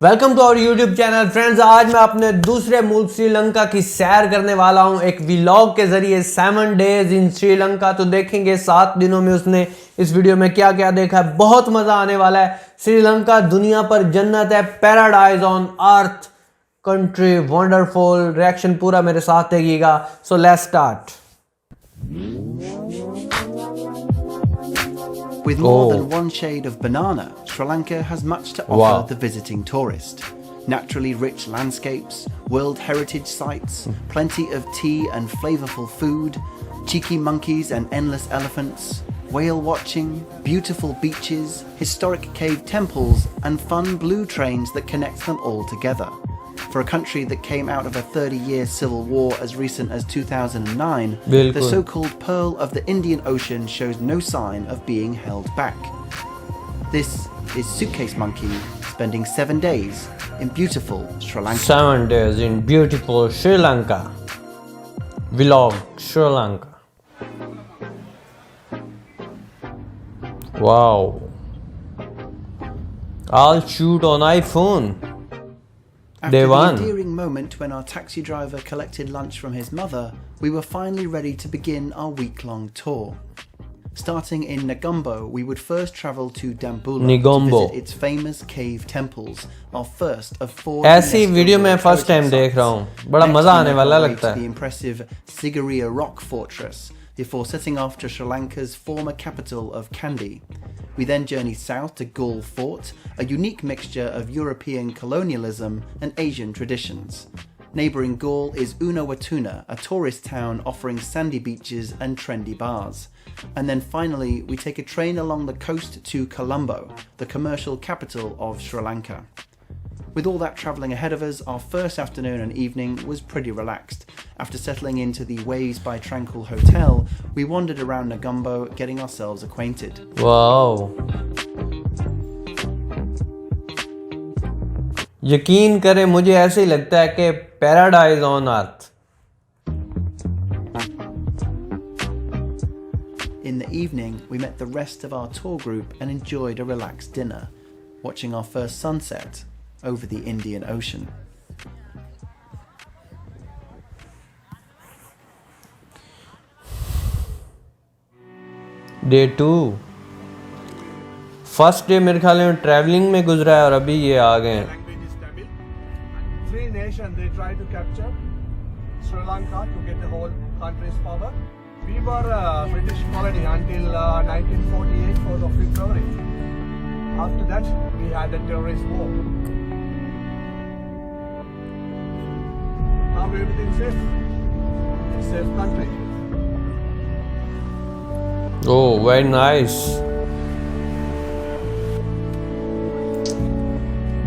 Welcome to our YouTube channel friends. आज मैं अपने दूसरे मुल्क श्रीलंका की सैर करने वाला हूं एक व्लॉग के जरिए 7 डेज इन श्रीलंका। तो देखेंगे 7 दिनों में उसने इस वीडियो में क्या क्या देखा है। बहुत मजा आने वाला है। श्रीलंका दुनिया पर जन्नत है, paradise on earth, country wonderful. Reaction पूरा मेरे साथ देखिएगा। So let's start. With more than one shade of banana, Sri Lanka has much to offer the visiting tourist. Naturally rich landscapes, World Heritage sites, plenty of tea and flavourful food, cheeky monkeys and endless elephants, whale watching, beautiful beaches, historic cave temples and fun blue trains that connect them all together. For a country that came out of a 30-year civil war as recent as 2009, the so-called Pearl of the Indian Ocean shows no sign of being held back. This is Suitcase Monkey spending 7 days in beautiful Sri Lanka. 7 days in beautiful Sri Lanka. Vlog Sri Lanka. Wow. I'll shoot on iPhone. After the endearing moment when our taxi driver collected lunch from his mother, we were finally ready to begin our week-long tour. Starting in Negombo, we would first travel to Dambulla to visit its famous cave temples, our first of 4 ऐसी video मैं first time देख रहा हूँ, बड़ा मजा आने वाला लगता है। The impressive Sigiriya rock fortress before setting off to Sri Lanka's former capital of Kandy. We then journeyed south to Galle Fort, a unique mixture of European colonialism and Asian traditions. Neighbouring Galle is Unawatuna, a tourist town offering sandy beaches and trendy bars. And then finally, we take a train along the coast to Colombo, the commercial capital of Sri Lanka. With all that travelling ahead of us, our first afternoon and evening was pretty relaxed. After settling into the Waves by Tranquil Hotel, we wandered around Negombo, getting ourselves acquainted. Wow. यकीन करें, मुझे ऐसे ही लगता है कि paradise on earth. In the evening, we met the rest of our tour group and enjoyed a relaxed dinner, watching our first sunset over the Indian Ocean. Day 2 first day मेरे ख्याल में ट्रैवलिंग में गुजरा है और अभी ये आ गए हैं। Three nations they try to capture Sri Lanka to get the whole country's power. We were a British colony until 1948 4th of February. After that, we had a terrorist war. Now everything's safe. It's a safe country. Oh, very nice.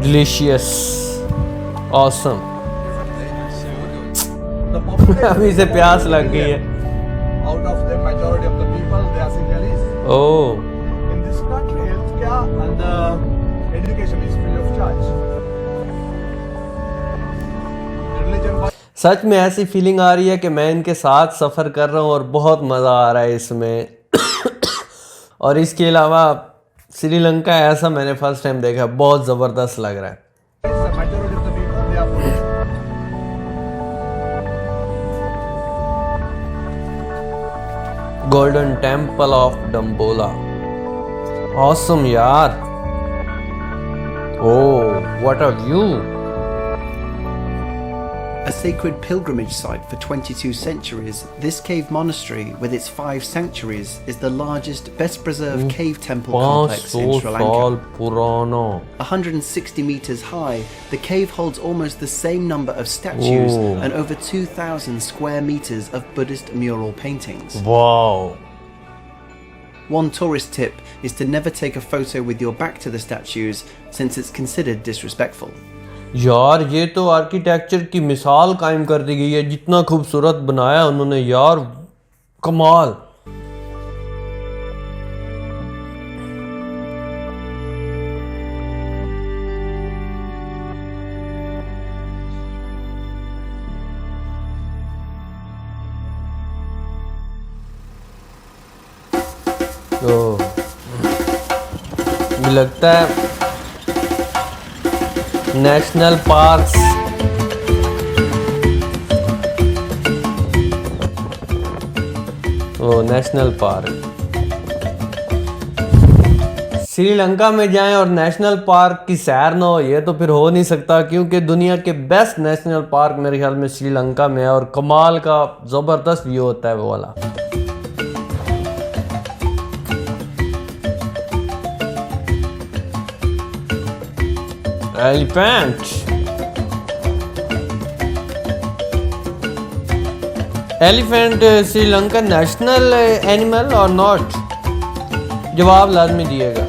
Delicious. Awesome. अभी से प्यास लग गई है। Out of the majority of the people, they are Sinhalese. Oh. In this country, healthcare and education is free of charge. Religion. सच में ऐसी feeling आ रही है कि मैं इनके साथ सफ़र कर रहा हूँ और बहुत मज़ा आ रहा है इसमें। और इसके अलावा श्रीलंका ऐसा मैंने फर्स्ट टाइम देखा, बहुत ज़बरदस्त लग रहा है। Golden Temple of Dambulla, awesome यार। Oh, what a view. A sacred pilgrimage site for 22 centuries, this cave monastery with its 5 sanctuaries is the largest, best preserved cave temple complex in Sri Lanka. 160 meters high, the cave holds almost the same number of statues and over 2,000 square meters of Buddhist mural paintings. Wow. One tourist tip is to never take a photo with your back to the statues since it's considered disrespectful. यार ये तो architecture की मिसाल कायम कर दी गई है। जितना खूबसूरत बनाया उन्होंने यार, कमाल। तो लगता है नेशनल पार्क्स, ओ नेशनल पार्क। श्रीलंका में जाएं और नेशनल पार्क की सैर ना हो, ये तो फिर हो नहीं सकता, क्योंकि दुनिया के बेस्ट नेशनल पार्क मेरे ख्याल में श्रीलंका में है और कमाल का ज़बरदस्त व्यू होता है वो वाला। Elephant, elephant Sri Lanka national animal और नॉट? जवाब लाजमी दिएगा।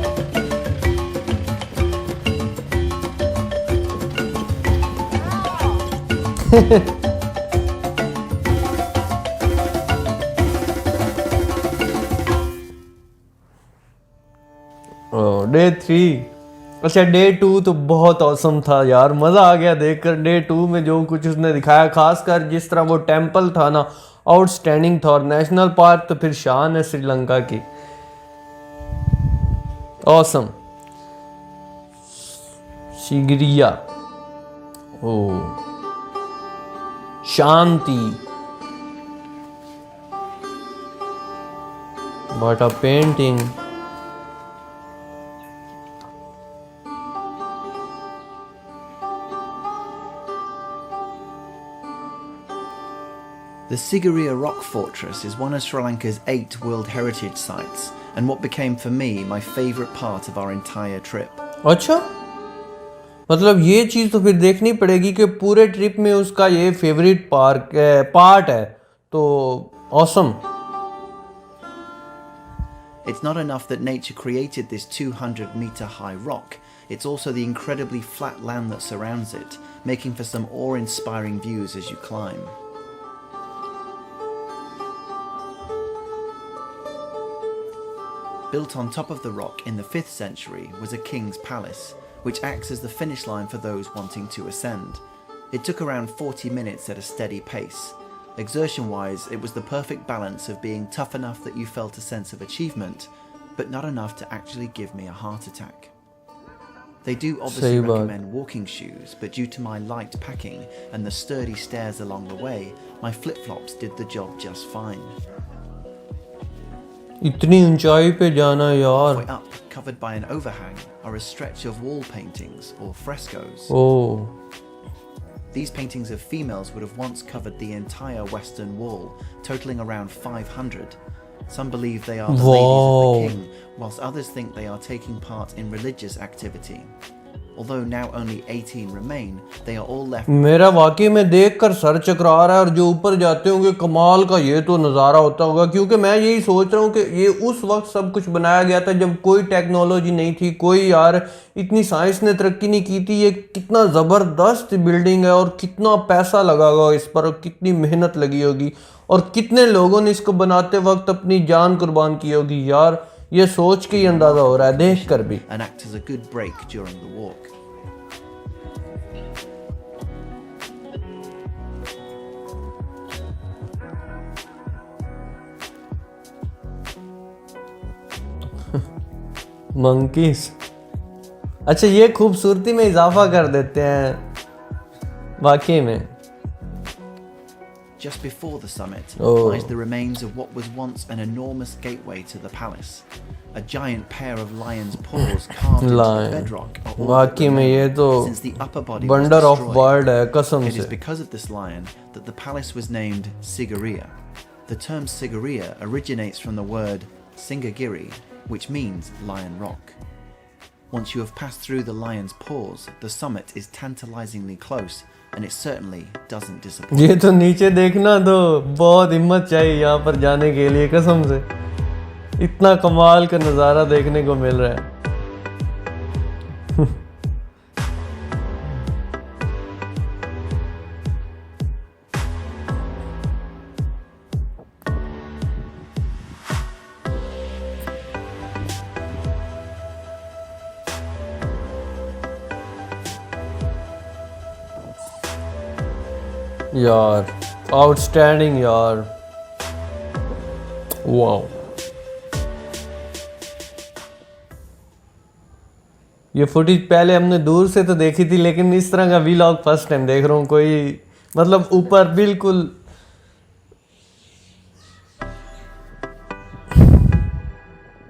डे 3, अच्छा डे 2 तो बहुत औसम था यार, मज़ा आ गया देखकर। डे 2 में जो कुछ उसने दिखाया, खासकर जिस तरह वो टेंपल था ना, आउटस्टैंडिंग था। और नेशनल पार्क तो फिर शान है श्रीलंका की, ऑसम। सिगिरिया, ओ शांति, what a painting. The Sigiriya rock fortress is one of Sri Lanka's 8 World Heritage Sites and what became for me my favourite part of our entire trip. अच्छा, मतलब ये चीज़ तो फिर देखनी पड़ेगी कि पूरे ट्रिप में उसका ये फेवरेट पार्ट है, तो awesome. It's not enough that nature created this 200-metre high rock, it's also the incredibly flat land that surrounds it, making for some awe-inspiring views as you climb. Built on top of the rock in the 5th century was a king's palace, which acts as the finish line for those wanting to ascend. It took around 40 minutes at a steady pace. Exertion-wise, it was the perfect balance of being tough enough that you felt a sense of achievement, but not enough to actually give me a heart attack. They do obviously recommend walking shoes, but due to my light packing and the sturdy stairs along the way, my flip-flops did the job just fine. इतनी ऊंचाई पे जाना यार। Halfway up, covered by an overhang, are a stretch of wall paintings or frescoes. Oh. These paintings of females would have once covered the entire western wall, totaling around 500. Some believe they are the ladies of the king, whilst others think they are taking part in religious activity. Although now only 18 remain, they are all left. मेरा वाकई में देखकर sir चकरा रहा है, और जो ऊपर जाते होंगे कमाल का ये तो नज़ारा होता होगा, क्योंकि मैं यही सोच रहा हूँ कि ये उस वक्त सब कुछ बनाया गया था जब कोई टेक्नोलॉजी नहीं थी, कोई यार इतनी साइंस ने तरक्की नहीं की थी। ये कितना ज़बरदस्त बिल्डिंग है और कितना पैसा लगा होगा इस पर, और कितनी मेहनत लगी होगी, और कितने लोगों ने इसको बनाते वक्त अपनी जान कुर्बान की होगी यार। ये सोच के ही अंदाजा हो रहा है देख कर भी। And act as a good break during the walk. Monkeys, अच्छा ये खूबसूरती में इजाफा कर देते हैं वाकई में। Just before the summit Oh. lies the remains of what was once an enormous gateway to the palace. A giant pair of lion's paws carved into the bedrock are all that वाकई में ये remain तो since the upper body was wonder of destroyed. World है कसम It is से। because of this lion that the palace was named Sigiriya. The term Sigiriya originates from the word Singagiri, which means lion rock. Once you have passed through the lion's paws, the summit is tantalizingly close, and it certainly doesn't disappoint. ये तो नीचे देखना तो बहुत हिम्मत चाहिए यहाँ पर जाने के लिए कसम से, इतना कमाल का नज़ारा देखने को मिल रहा है। यार आउटस्टैंडिंग यार, वाओ। ये फुटेज पहले हमने दूर से तो देखी थी, लेकिन इस तरह का वीलॉग फर्स्ट टाइम देख रहा हूँ। कोई मतलब ऊपर बिल्कुल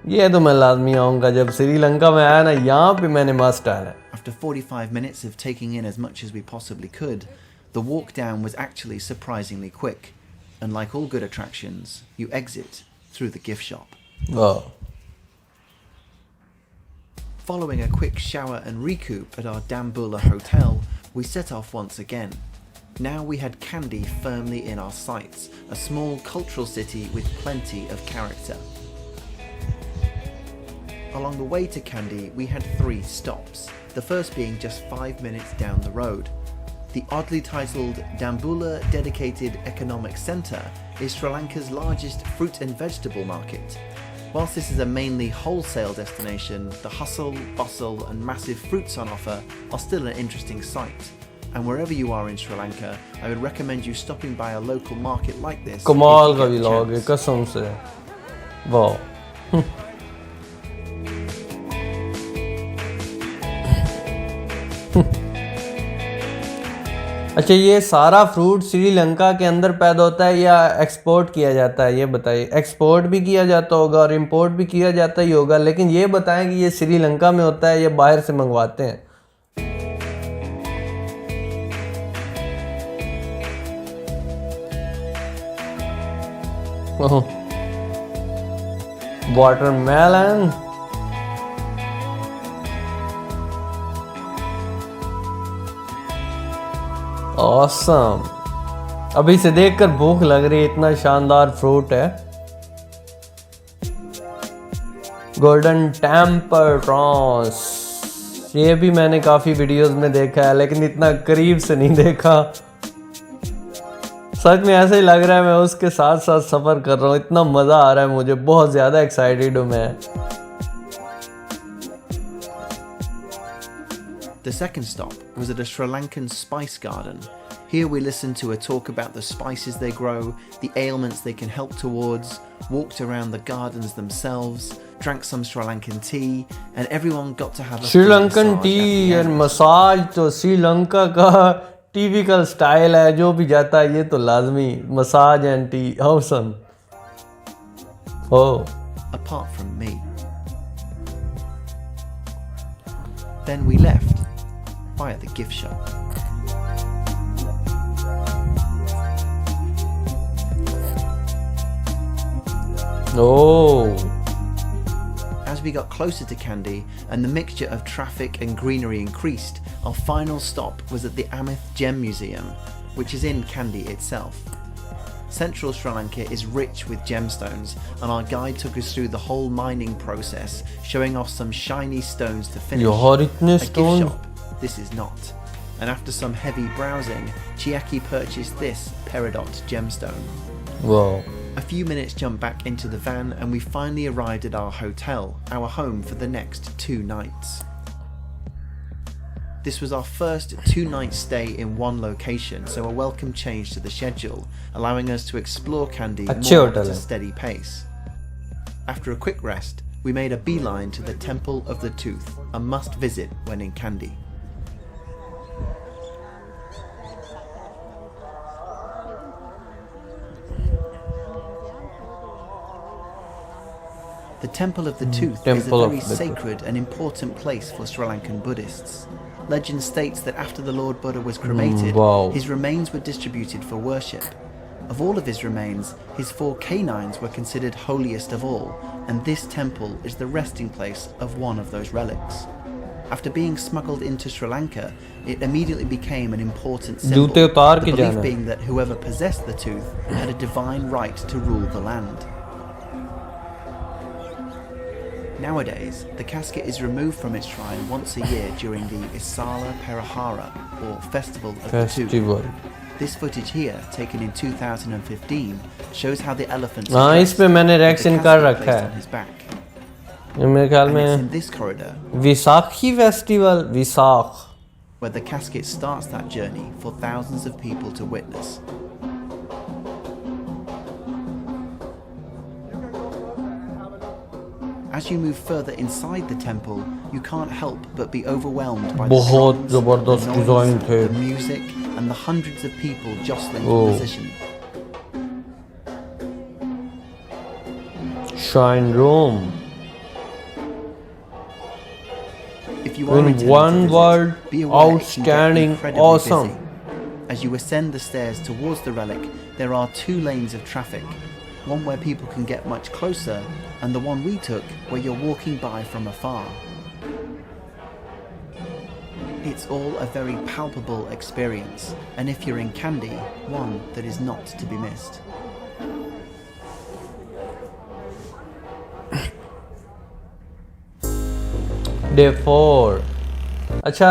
ये तो मैं लाजमी आऊँगा जब श्रीलंका में आया ना, यहाँ पे मैंने मस्ट आया। After 45 minutes of taking in as much as we possibly could, the walk down was actually surprisingly quick. And like all good attractions, you exit through the gift shop. Wow. Following a quick shower and recoup at our Dambulla hotel, we set off once again. Now we had Kandy firmly in our sights, a small cultural city with plenty of character. Along the way to Kandy, we had 3 stops, the first being just 5 minutes down the road. The oddly titled Dambulla Dedicated Economic Centre is Sri Lanka's largest fruit and vegetable market. Whilst this is a mainly wholesale destination, the hustle, bustle and massive fruits on offer are still an interesting sight. And wherever you are in Sri Lanka, I would recommend you stopping by a local market like this. कमाल का vlog है कसम से। वाह। अच्छा, ये सारा fruit Sri Lanka के अंदर पैदा होता है या एक्सपोर्ट किया जाता है, ये बताइए। एक्सपोर्ट भी किया जाता होगा और इंपोर्ट भी किया जाता ही होगा, लेकिन ये बताएं कि ये श्रीलंका में होता है या बाहर से मंगवाते हैं। Watermelon, awesome. अभी इसे देखकर भूख लग रही है, इतना शानदार फ्रूट है। गोल्डन टेम्पर प्रॉन्स, ये भी मैंने काफ़ी वीडियोस में देखा है, लेकिन इतना करीब से नहीं देखा। सच में ऐसे ही लग रहा है मैं उसके साथ साथ सफ़र कर रहा हूँ, इतना मज़ा आ रहा है मुझे, बहुत ज़्यादा एक्साइटेड हूँ मैं। The second stop was at a Sri Lankan spice garden. Here we listened to a talk about the spices they grow, the ailments they can help towards, walked around the gardens themselves, drank some Sri Lankan tea, and everyone got to have a Sri Lankan tea and massage तो श्रीलंका का typical style है, जो भी जाता है ये तो लाजमी massage and T. Awesome. Oh. Apart from me. Then we left via the gift shop. Oh. As we got closer to Kandy and the mixture of traffic and greenery increased, our final stop was at the Amith Gem Museum, which is in Kandy itself. Central Sri Lanka is rich with gemstones, and our guide took us through the whole mining process, showing off some shiny stones to finish. A gift shop, this is not. And after some heavy browsing, Chiaki purchased this peridot gemstone. Wow. A few minutes jump back into the van and we finally arrived at our hotel, our home for the next 2 nights. This was our first 2-night stay in one location, so a welcome change to the schedule, allowing us to explore Kandy more at a steady pace. After a quick rest, we made a beeline to the Temple of the Tooth, a must visit when in Kandy. The Temple of the Tooth is a very sacred and important place for Sri Lankan Buddhists. Legend states that after the Lord Buddha was cremated, his remains were distributed for worship. Of all of his remains, his 4 canines were considered holiest of all, and this temple is the resting place of one of those relics. After being smuggled into Sri Lanka, it immediately became an important symbol, the belief being that whoever possessed the tooth had a divine right to rule the land. Nowadays, the casket is removed from its shrine once a year during the Isala Perahara, or Festival of the Tooth. This footage here, taken in 2015, shows how the elephant इसमें मैंने reaction कर रखा है। मेरे ख्याल में in this corridor, Visakhi festival, Visakh, where the casket starts that journey for thousands of people to witness. As you move further inside the temple, you can't help but be overwhelmed by the बहुत drums, जबरदस्त the design noise, थे the music, and the hundreds of people jostling Oh. for position. shrine room If you are in intending one to visit, word be aware it can get outstanding incredibly awesome busy. As you ascend the stairs towards the relic, there are 2 lanes of traffic. One where people can get much closer, and the one we took where you're walking by from afar. It's all a very palpable experience, and if you're in Kandy, one that is not to be missed. Day 4 अच्छा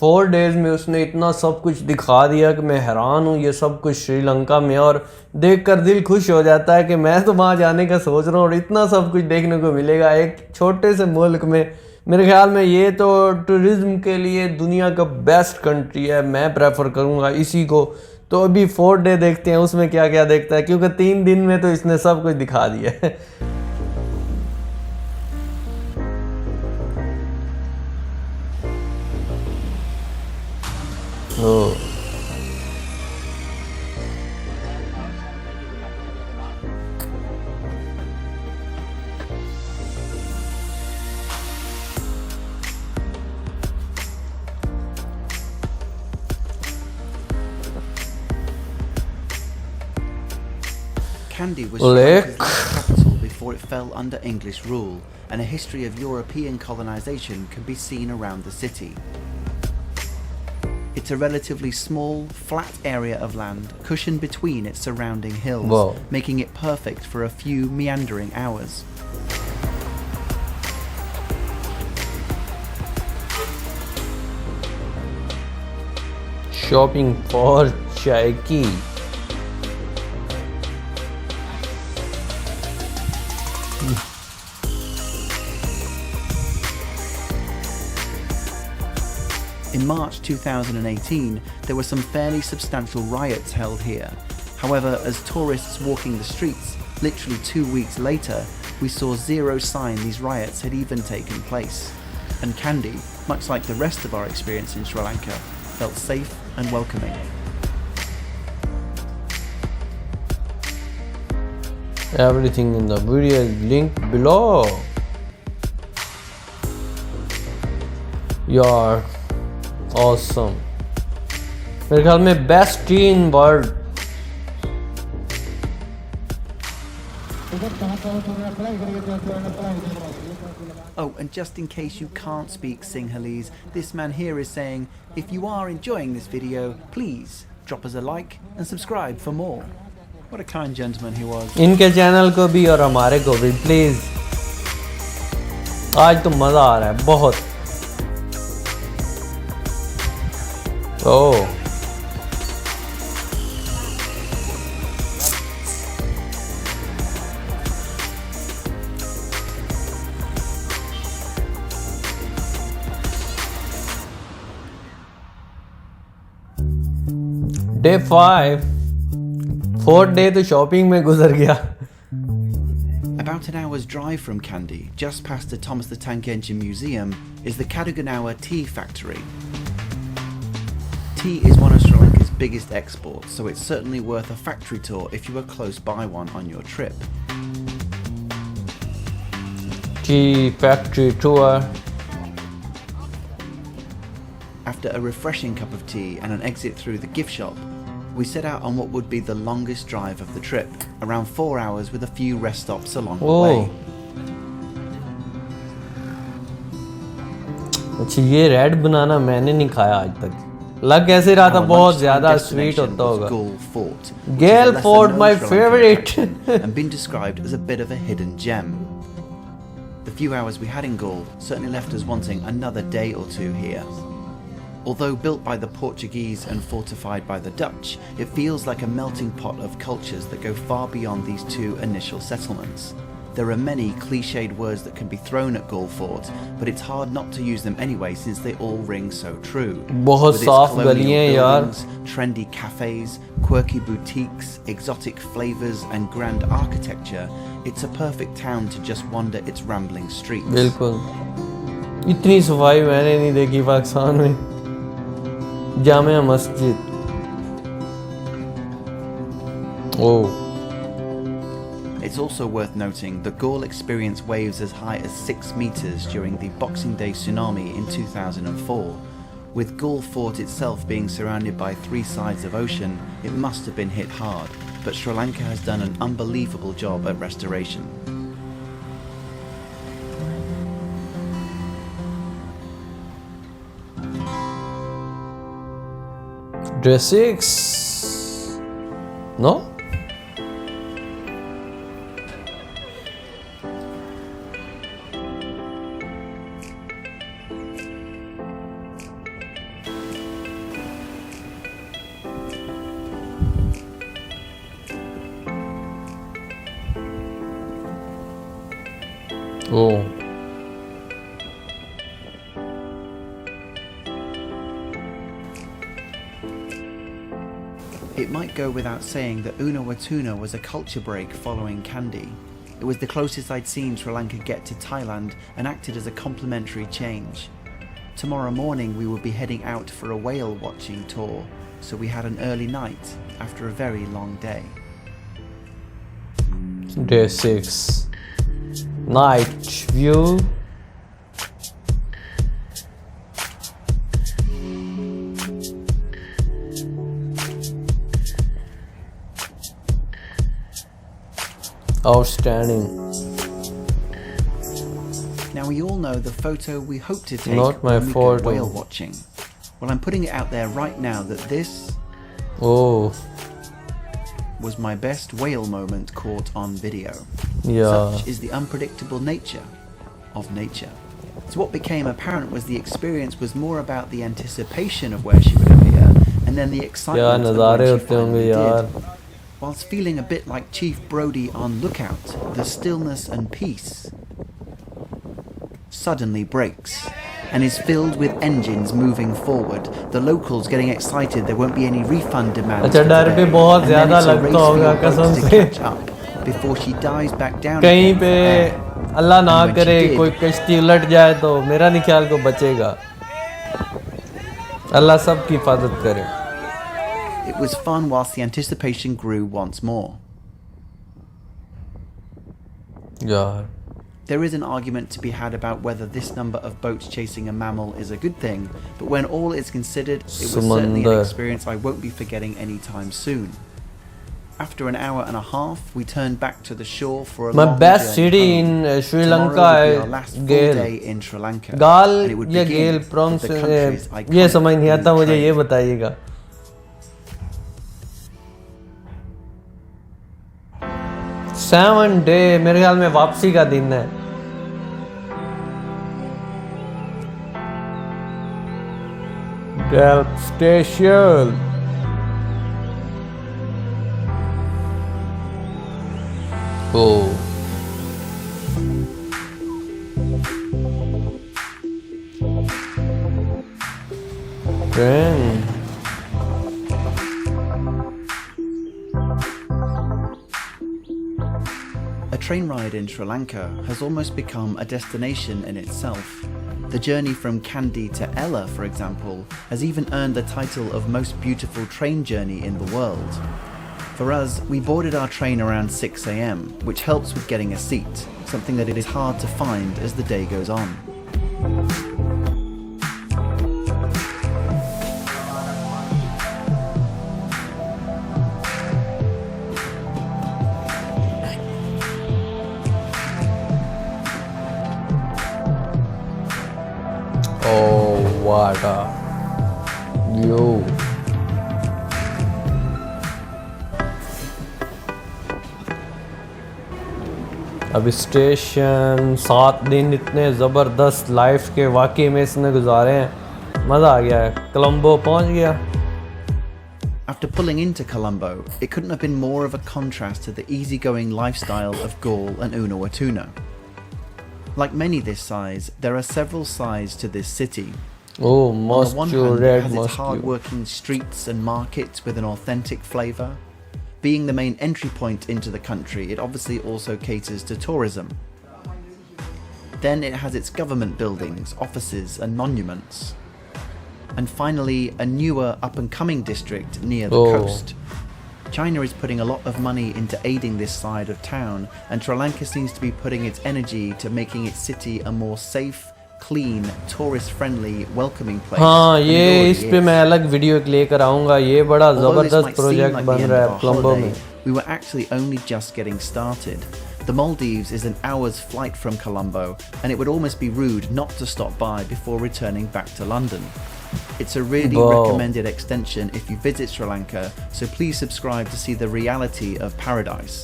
4 days में उसने इतना सब कुछ दिखा दिया कि मैं हैरान हूँ ये सब कुछ श्रीलंका में और देखकर दिल खुश हो जाता है कि मैं तो वहाँ जाने का सोच रहा हूँ और इतना सब कुछ देखने को मिलेगा एक छोटे से मुल्क में मेरे ख्याल में ये तो टूरिज़्म के लिए दुनिया का बेस्ट कंट्री है मैं प्रेफर करूँगा इसी को तो अभी 4 डे देखते हैं उसमें क्या क्या देखता है क्योंकि 3 दिन में तो इसने सब कुछ दिखा दिया है Oh. Kandy was Sri Lanka's capital before it fell under English rule, and a history of European colonization can be seen around the city. It's a relatively small, flat area of land cushioned between its surrounding hills, Whoa. making it perfect for a few meandering hours. Shopping for Chaiki. In March 2018, there were some fairly substantial riots held here. However, as tourists walking the streets, literally 2 weeks later, we saw zero sign these riots had even taken place. And Kandy, much like the rest of our experience in Sri Lanka, felt safe and welcoming. Everything in the video is linked below. You're awesome. मेरे ख्याल में best T in world Oh, and just in case you can't speak Sinhalese, this man here is saying, if you are enjoying this video, please drop us a like and subscribe for more. What a kind gentleman he was. इनके channel को भी और हमारे को भी please आज तो मजा आ रहा है बहुत ओह डे 5 4th डे तो शॉपिंग में गुजर गया About an hour's drive from Kandy, just past the Thomas the Tank Engine Museum, is the Kaduganawa Tea Factory. Tea is one of Sri Lanka's biggest exports, so it's certainly worth a factory tour if you are close by one on your trip. Tea factory tour After a refreshing cup of tea and an exit through the gift shop, we set out on what would be the longest drive of the trip, around 4 hours with a few rest stops along the way. अच्छा ये red banana मैंने नहीं खाया आज तक लग कैसे रहा था Our बहुत lunchtime ज्यादा स्वीट destination होता was होगा Galle Fort, which is a Galle lesser Fort, known my Sri Lankan favorite. attraction and been described as a bit of a hidden gem. The few hours we had in Galle certainly left us wanting another day or two here. Although built by the Portuguese and fortified by the Dutch, it feels like a melting pot of cultures that go far beyond these two initial settlements. There are many cliched words that can be thrown at Galle Fort, but it's hard not to use them anyway since they all ring so true. बहुत With its साफ colonial गलियां यार. buildings, trendy cafes, quirky boutiques, exotic flavors and grand architecture, it's a perfect town to just wander its rambling streets. बिल्कुल. इतनी सफाई मैंने नहीं देखी पाकिस्तान में. Jamia Masjid. Oh. It's also worth noting that Galle experienced waves as high as 6 meters during the Boxing Day tsunami in 2004. With Galle Fort itself being surrounded by 3 sides of ocean, it must have been hit hard, but Sri Lanka has done an unbelievable job at restoration. Day 6. No? Oh. It might go without saying that Unawatuna was a culture break following Kandy. It was the closest I'd seen Sri Lanka get to Thailand and acted as a complementary change. Tomorrow morning we will be heading out for a whale watching tour, so we had an early night after a very long day. Day 6. Night view. Outstanding. Now we all know the photo we hope to take Not my when we go photo. whale watching. Well, I'm putting it out there right now that this Oh. was my best whale moment caught on video. Yeah. Such is the unpredictable nature of nature. So what became apparent was the experience was more about the anticipation of where she would appear and then the क्या excitement of नज़ारे when she होते होंगे finally यार. did. Whilst feeling a bit like Chief Brody on Lookout, the stillness and peace suddenly breaks and is filled with engines moving forward. The locals getting excited there won't be any refund demands अच्छा for डर today. भी बहुत And then ज़्यादा it's a लगता race for होगा your boats कसम to से. catch up before she dives back down कहीं again पे from air. अल्लाह ना And when she करे did- कोई कश्ती उलट जाए तो मेरा नहीं ख्याल को बचेगा. अल्लाह सबकी हिफाजत करे. It was fun whilst the anticipation grew once more. यार. There is an argument to be had about whether this number of boats chasing a mammal is a good thing, but when all is considered, it was certainly an Samandar. experience I won't be forgetting anytime soon. After an hour and a half, we turned back to the shore for a My long best journey city home. in Sri Tomorrow Lanka would be is our last full Galle. day in Sri Lanka. गाल and it would या begin गेल with prawns the country's ये iconic समझ नहीं आता blue मुझे train. ये बताइएगा. सेवन डे मेरे ख्याल में वापसी का दिन है. Galle Station. Oh. Train. A train ride in Sri Lanka has almost become a destination in itself. The journey from Kandy to Ella, for example, has even earned the title of most beautiful train journey in the world. For us, we boarded our train around 6 a.m., which helps with getting a seat, something that it is hard to find as the day goes on. Oh, what a view. अब station 7 दिन इतने ज़बरदस्त life के वाकई में इसने गुजारे हैं. मज़ा आ गया है. कोलंबो पहुंच गया. After pulling into Colombo, it couldn't have been more of a contrast to the easygoing lifestyle of Galle and Unawatuna. Like many this size, there are several sides to this city. Oh, On the must one you hand, it red has its must you. hard-working streets and markets with an authentic flavour. Being the main entry point into the country, it obviously also caters to tourism. Then it has its government buildings, offices and monuments. And finally, a newer up-and-coming district near the coast. China is putting a lot of money into aiding this side of town, and Sri Lanka seems to be putting its energy to making its city a more safe, clean, tourist-friendly, welcoming place. हाँ, than it ये already इस पे is. मैं अलग video लेकर आऊँगा। ये बड़ा Although this ज़बरदस्त might seem प्रोजेक्ट like बन the end रहा of है our कोलंबो में। holiday, we were actually only just getting started. The Maldives is an hour's flight from Colombo, and it would almost be rude not to stop by before returning back to London. It's a really Wow. recommended extension if you visit Sri Lanka, so please subscribe to see the reality of paradise.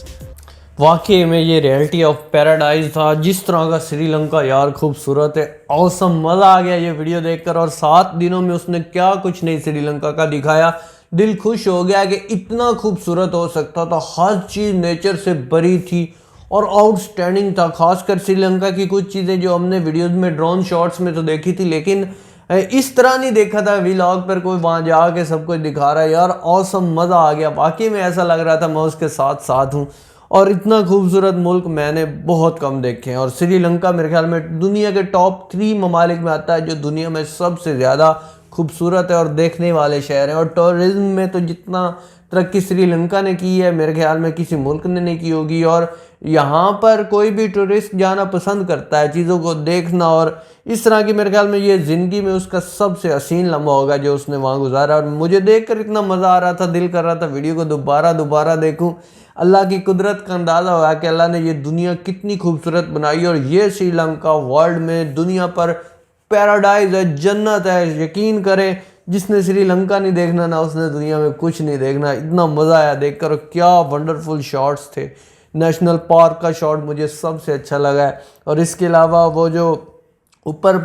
वाकई में ये reality of paradise था। जिस तरह का श्रीलंका यार खूबसूरत है, ऑसम, मज़ा आ गया ये वीडियो देखकर। और 7 दिनों में उसने क्या कुछ नहीं श्रीलंका का दिखाया। दिल खुश हो गया कि इतना खूबसूरत हो सकता था। हर चीज़ नेचर से भरी थी और आउटस्टैंडिंग था। खासकर श्रीलंका की कुछ चीज़ें जो हमने वीडियोज़ में ड्रोन शॉट्स में तो देखी थी, लेकिन इस तरह नहीं देखा था व्लॉग पर कोई वहाँ जाके सब कुछ दिखा रहा है। यार ऑसम, मज़ा आ गया। वाकई में ऐसा लग रहा था मैं उसके साथ साथ हूँ। और इतना खूबसूरत मुल्क मैंने बहुत कम देखे हैं। और श्रीलंका मेरे ख्याल में दुनिया के टॉप 3 ममालिक में आता है जो दुनिया में सबसे ज़्यादा खूबसूरत है और देखने वाले शहर हैं। और टूरिज़्म में तो जितना तरक्की श्रीलंका ने की है मेरे ख्याल में किसी मुल्क ने नहीं की होगी। और यहाँ पर कोई भी टूरिस्ट जाना पसंद करता है, चीज़ों को देखना। और इस तरह की मेरे ख्याल में ये ज़िंदगी में उसका सबसे हसीन लम्हा होगा जो उसने वहाँ गुजारा। और मुझे देखकर इतना मज़ा आ रहा था, दिल कर रहा था वीडियो को दोबारा देखूँ। अल्लाह की कुदरत का अंदाज़ा हुआ कि अल्लाह ने ये दुनिया कितनी खूबसूरत बनाई। और ये श्रीलंका वर्ल्ड में दुनिया पर पैराडाइज है, जन्नत है। यकीन करें, जिसने श्रीलंका नहीं देखना ना उसने दुनिया में कुछ नहीं देखना। इतना मज़ा आया देखकर, क्या वंडरफुल शॉट्स थे। नेशनल पार्क का शॉट मुझे सबसे अच्छा लगा है। और इसके अलावा वो जो ऊपर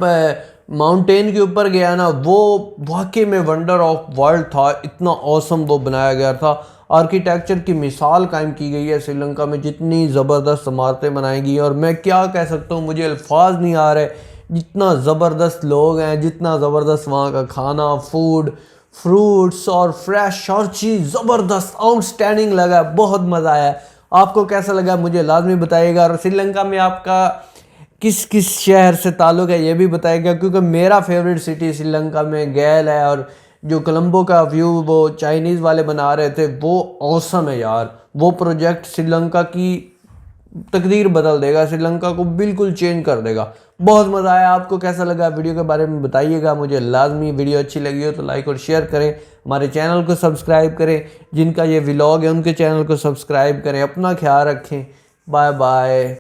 माउंटेन के ऊपर गया ना, वो वाकई में वंडर ऑफ वर्ल्ड था। इतना ऑसम वो बनाया गया था। आर्किटेक्चर की मिसाल कायम की गई है श्रीलंका में। जितनी ज़बरदस्त इमारतें बनाएंगी, और मैं क्या कह सकता हूँ, मुझे अल्फाज नहीं आ रहे। जितना ज़बरदस्त लोग हैं, जितना ज़बरदस्त वहाँ का खाना, फूड, फ्रूट्स और फ्रेश हर चीज़ ज़बरदस्त आउटस्टैंडिंग लगा। बहुत मज़ा आया। आपको कैसा लगा मुझे लाजमी बताइएगा। और श्रीलंका में आपका किस किस शहर से ताल्लुक़ है ये भी बताइएगा, क्योंकि मेरा फेवरेट सिटी श्रीलंका में गैल है। और जो कोलंबो का व्यू वो चाइनीज़ वाले बना रहे थे वो ऑसम है यार। वो प्रोजेक्ट श्रीलंका की तकदीर बदल देगा, श्रीलंका को बिल्कुल चेंज कर देगा। बहुत मज़ा आया। आपको कैसा लगा वीडियो के बारे में बताइएगा मुझे लाजमी। वीडियो अच्छी लगी हो तो लाइक और शेयर करें, हमारे चैनल को सब्सक्राइब करें। जिनका ये व्लॉग है उनके चैनल को सब्सक्राइब करें। अपना ख्याल रखें। Bye bye.